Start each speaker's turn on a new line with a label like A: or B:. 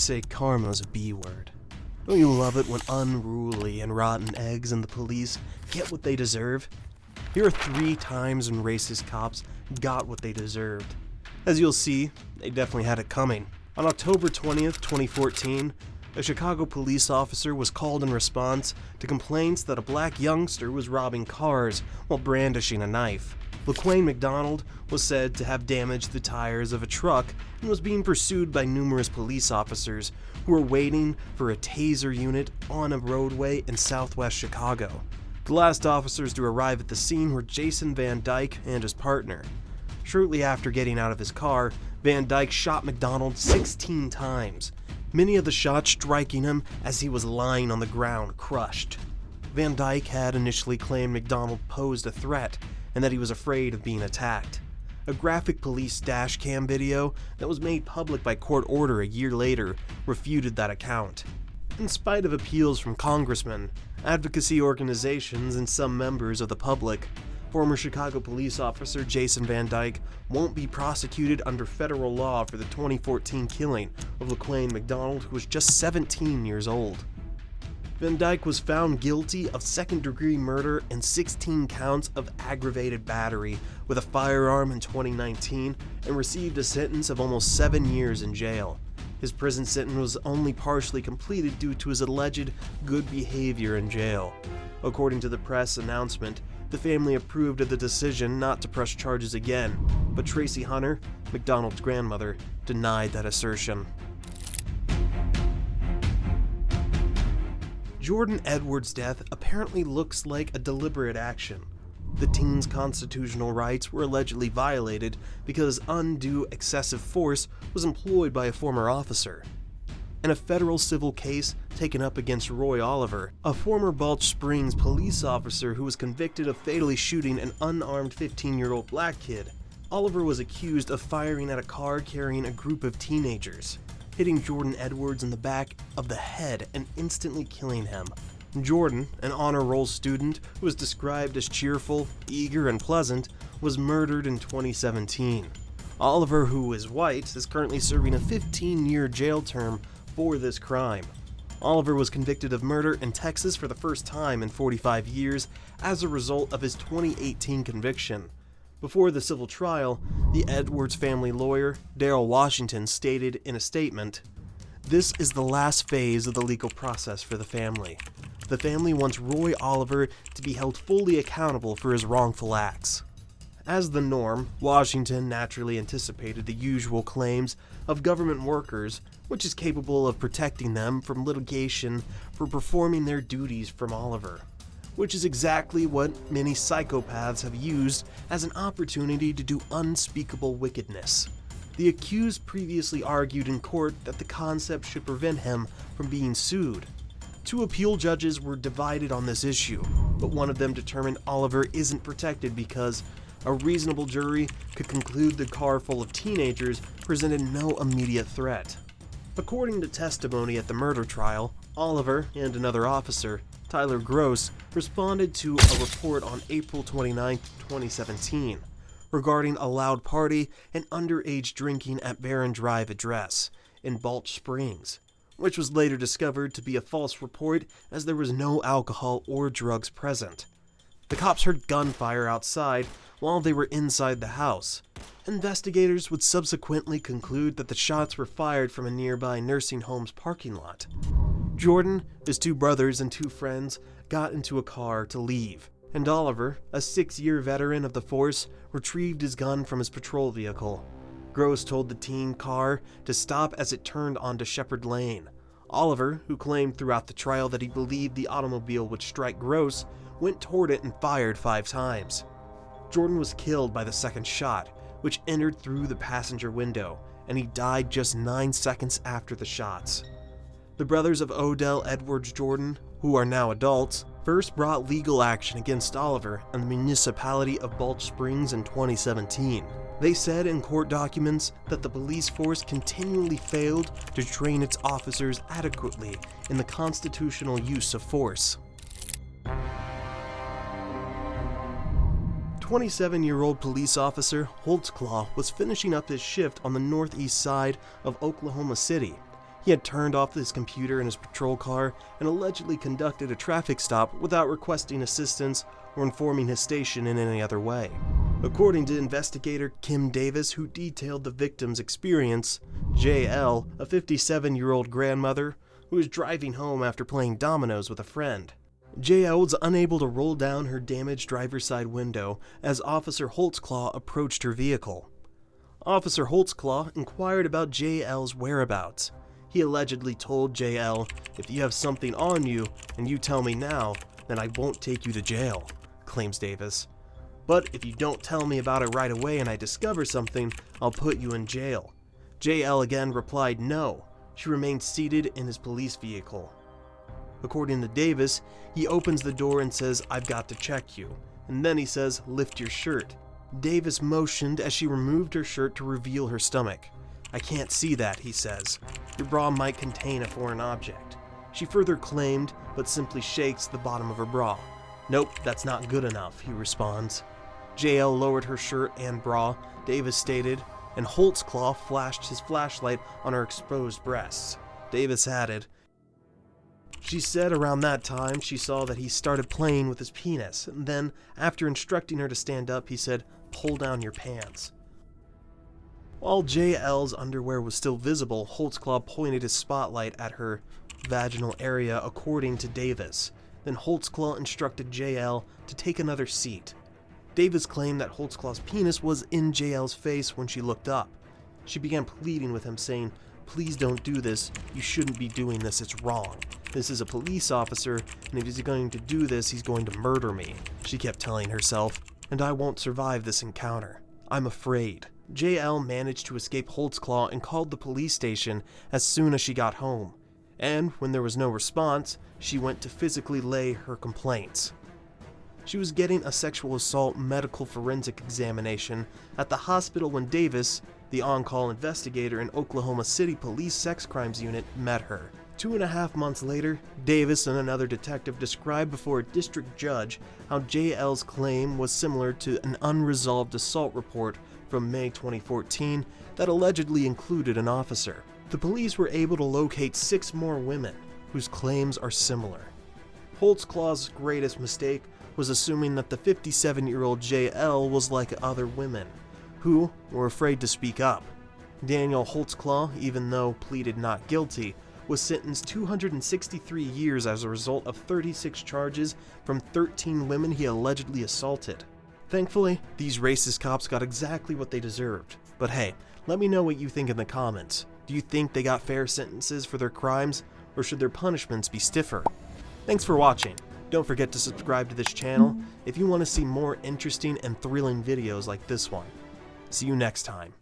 A: say karma's a B word. Don't you love it when unruly and rotten eggs and the police get what they deserve? Here are 3 times when racist cops got what they deserved. As you'll see, they definitely had it coming. On October 20th, 2014, a Chicago police officer was called in response to complaints that a black youngster was robbing cars while brandishing a knife. LaQuaine McDonald was said to have damaged the tires of a truck and was being pursued by numerous police officers who were waiting for a taser unit on a roadway in southwest Chicago. The last officers to arrive at the scene were Jason Van Dyke and his partner. Shortly after getting out of his car, Van Dyke shot McDonald 16 times, many of the shots striking him as he was lying on the ground, crushed. Van Dyke had initially claimed McDonald posed a threat and that he was afraid of being attacked. A graphic police dash cam video that was made public by court order a year later refuted that account. In spite of appeals from congressmen, advocacy organizations, and some members of the public, former Chicago police officer Jason Van Dyke won't be prosecuted under federal law for the 2014 killing of LaQuaine McDonald, who was just 17 years old. Van Dyke was found guilty of second-degree murder and 16 counts of aggravated battery with a firearm in 2019 and received a sentence of almost 7 years in jail. His prison sentence was only partially completed due to his alleged good behavior in jail. According to the press announcement, the family approved of the decision not to press charges again, but Tracy Hunter, McDonald's grandmother, denied that assertion. Jordan Edwards' death apparently looks like a deliberate action. The teen's constitutional rights were allegedly violated because undue excessive force was employed by a former officer. In a federal civil case taken up against Roy Oliver, a former Balch Springs police officer who was convicted of fatally shooting an unarmed 15-year-old black kid, Oliver was accused of firing at a car carrying a group of teenagers, hitting Jordan Edwards in the back of the head and instantly killing him. Jordan, an honor roll student who was described as cheerful, eager, and pleasant, was murdered in 2017. Oliver, who is white, is currently serving a 15-year jail term for this crime. Oliver was convicted of murder in Texas for the first time in 45 years as a result of his 2018 conviction. Before the civil trial, the Edwards family lawyer, Daryl Washington, stated in a statement, "This is the last phase of the legal process for the family. The family wants Roy Oliver to be held fully accountable for his wrongful acts." As the norm, Washington naturally anticipated the usual claims of government workers, which is capable of protecting them from litigation for performing their duties from Oliver, which is exactly what many psychopaths have used as an opportunity to do unspeakable wickedness. The accused previously argued in court that the concept should prevent him from being sued. 2 appeal judges were divided on this issue, but one of them determined Oliver isn't protected because a reasonable jury could conclude the car full of teenagers presented no immediate threat. According to testimony at the murder trial, Oliver and another officer, Tyler Gross, responded to a report on April 29, 2017, regarding a loud party and underage drinking at Barron Drive address in Balch Springs, which was later discovered to be a false report as there was no alcohol or drugs present. The cops heard gunfire outside while they were inside the house. Investigators would subsequently conclude that the shots were fired from a nearby nursing home's parking lot. Jordan, his 2 brothers, and 2 friends got into a car to leave, and Oliver, a 6-year veteran of the force, retrieved his gun from his patrol vehicle. Gross told the teen car to stop as it turned onto Shepherd Lane. Oliver, who claimed throughout the trial that he believed the automobile would strike Gross, went toward it and fired 5 times. Jordan was killed by the second shot, which entered through the passenger window, and he died just 9 seconds after the shots. The brothers of Odell Edwards Jordan, who are now adults, first brought legal action against Oliver and the municipality of Balch Springs in 2017. They said in court documents that the police force continually failed to train its officers adequately in the constitutional use of force. 27-year-old police officer Holtzclaw was finishing up his shift on the northeast side of Oklahoma City. He had turned off his computer in his patrol car and allegedly conducted a traffic stop without requesting assistance or informing his station in any other way. According to investigator Kim Davis, who detailed the victim's experience, JL, a 57-year-old grandmother who was driving home after playing dominoes with a friend. JL was unable to roll down her damaged driver's side window as Officer Holtzclaw approached her vehicle. Officer Holtzclaw inquired about JL's whereabouts. He allegedly told JL, "If you have something on you and you tell me now, then I won't take you to jail," claims Davis. "But if you don't tell me about it right away and I discover something, I'll put you in jail." JL again replied no. She remained seated in his police vehicle. According to Davis, he opens the door and says, "I've got to check you." And then he says, "Lift your shirt." Davis motioned as she removed her shirt to reveal her stomach. "I can't see that," he says. "Your bra might contain a foreign object." She further claimed, but simply shakes the bottom of her bra. "Nope, that's not good enough," he responds. JL lowered her shirt and bra, Davis stated, and Holtzclaw flashed his flashlight on her exposed breasts. Davis added, "She said around that time she saw that he started playing with his penis, and then, after instructing her to stand up, he said, 'Pull down your pants.'" While JL's underwear was still visible, Holtzclaw pointed his spotlight at her vaginal area according to Davis. Then Holtzclaw instructed JL to take another seat. Davis claimed that Holtzclaw's penis was in JL's face when she looked up. She began pleading with him, saying, "Please don't do this. You shouldn't be doing this. It's wrong. This is a police officer, and if he's going to do this, he's going to murder me," she kept telling herself, "and I won't survive this encounter. I'm afraid." JL managed to escape Holtzclaw and called the police station as soon as she got home. And when there was no response, she went to physically lay her complaints. She was getting a sexual assault medical forensic examination at the hospital when Davis, the on-call investigator in Oklahoma City Police Sex Crimes Unit, met her. 2.5 months later, Davis and another detective described before a district judge how JL's claim was similar to an unresolved assault report from May 2014 that allegedly included an officer. The police were able to locate 6 more women whose claims are similar. Holtzclaw's greatest mistake was assuming that the 57-year-old JL was like other women, who were afraid to speak up. Daniel Holtzclaw, even though pleaded not guilty, was sentenced 263 years as a result of 36 charges from 13 women he allegedly assaulted. Thankfully, these racist cops got exactly what they deserved. But hey, let me know what you think in the comments. Do you think they got fair sentences for their crimes, or should their punishments be stiffer? Thanks for watching. Don't forget to subscribe to this channel if you want to see more interesting and thrilling videos like this one. See you next time.